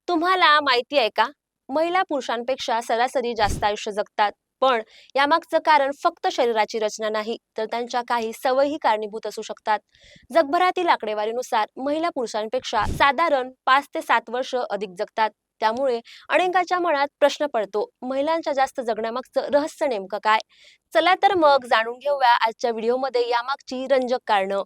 तुम्हाला माहिती आहे का? महिला पुरुषांपेक्षा सरासरी जास्त आयुष्य जगतात. पण यामागचं कारण फक्त शरीराची रचना नाही, तर त्यांच्या काही सवयी कारणीभूत असू शकतात. जगभरातील आकडेवारीनुसार महिला पुरुषांपेक्षा साधारण 5 ते 7 वर्ष अधिक जगतात. त्यामुळे अनेकांच्या मनात प्रश्न पडतो, महिलांच्या जास्त जगण्यामागचं रहस्य नेमकं काय? चला तर मग जाणून घेऊया आजच्या व्हिडिओमध्ये यामागची रंजक कारणं.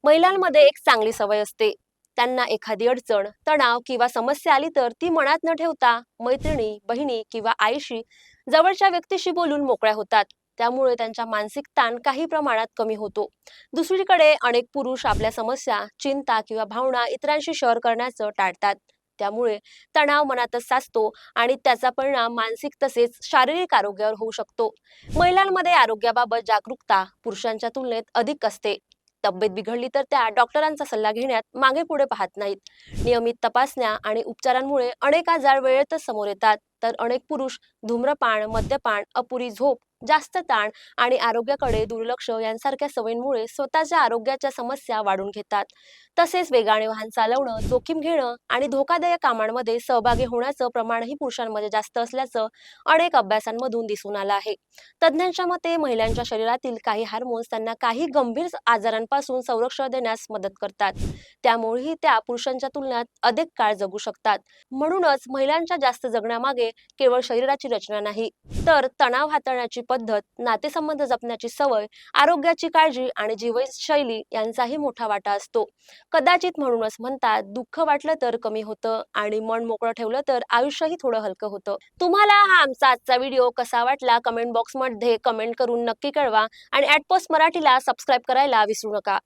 महिलांमध्ये एक चांगली सवय असते. त्यांना एखादी अडचण, तणाव किंवा समस्या आली तर ती मनात न ठेवता मैत्रिणी, बहिणी किंवा आईशी जवळच्या व्यक्तीशी बोलून मोकळ्या होतात. त्यामुळे त्यांचा मानसिक ताण काही प्रमाणात कमी होतो. दुसरीकडे अनेक पुरुष आपल्या समस्या, चिंता किंवा भावना इतरांशी शेअर करण्याचं टाळतात. त्यामुळे तणाव मनातच साचतो आणि त्याचा परिणाम मानसिक तसेच शारीरिक आरोग्यावर होऊ शकतो. महिलांमध्ये आरोग्याबाबत जागरूकता पुरुषांच्या तुलनेत अधिक असते. तब्येत बिघडली तर त्या डॉक्टरांचा सल्ला घेण्यात मागे पुढे पाहत नाहीत. नियमित तपासण्या आणि उपचारांमुळे अनेक आजार वेळेतच समोर येतात. तर अनेक पुरुष धूम्रपान, मद्यपान, अपुरी झोप, जास्त ताण आणि आरोग्याकडे दुर्लक्ष यांसारख्या सवयींमुळे स्वतःच्या आरोग्याच्या समस्या वाढून घेतात. तसेच वेगाने वाहन चालवणं, जोखीम घेणं आणि धोकादायक कामांमध्ये सहभागी होण्याचं प्रमाणही पुरुषांमध्ये जास्त असल्याचं अनेक अभ्यासांमधून दिसून आलं आहे. तज्ज्ञांच्या मते महिलांच्या शरीरातील काही हार्मोन्स त्यांना काही गंभीर आजारांपासून संरक्षण देण्यास मदत करतात. त्यामुळेही त्या पुरुषांच्या तुलनेत अधिक काळ जगू शकतात. म्हणूनच महिलांच्या जास्त जगण्यामागे केवळ शरीराची रचना नाही, तर तणाव हाताळण्याची पद्धत, नातेसंबंध जपण्याची सवय, आरोग्याची काळजी आणि जीवनशैली यांचाही मोठा वाटा असतो. कदाचित म्हणूनच म्हणतात, दुःख वाटलं तर कमी होतं आणि मन मोकळं ठेवलं तर आयुष्यही थोडं हलकं होतं. तुम्हाला हा आमचा आजचा व्हिडिओ कसा वाटला कमेंट बॉक्समध्ये कमेंट करून नक्की कळवा आणि @पोस्ट मराठीला सबस्क्राईब करायला विसरू नका.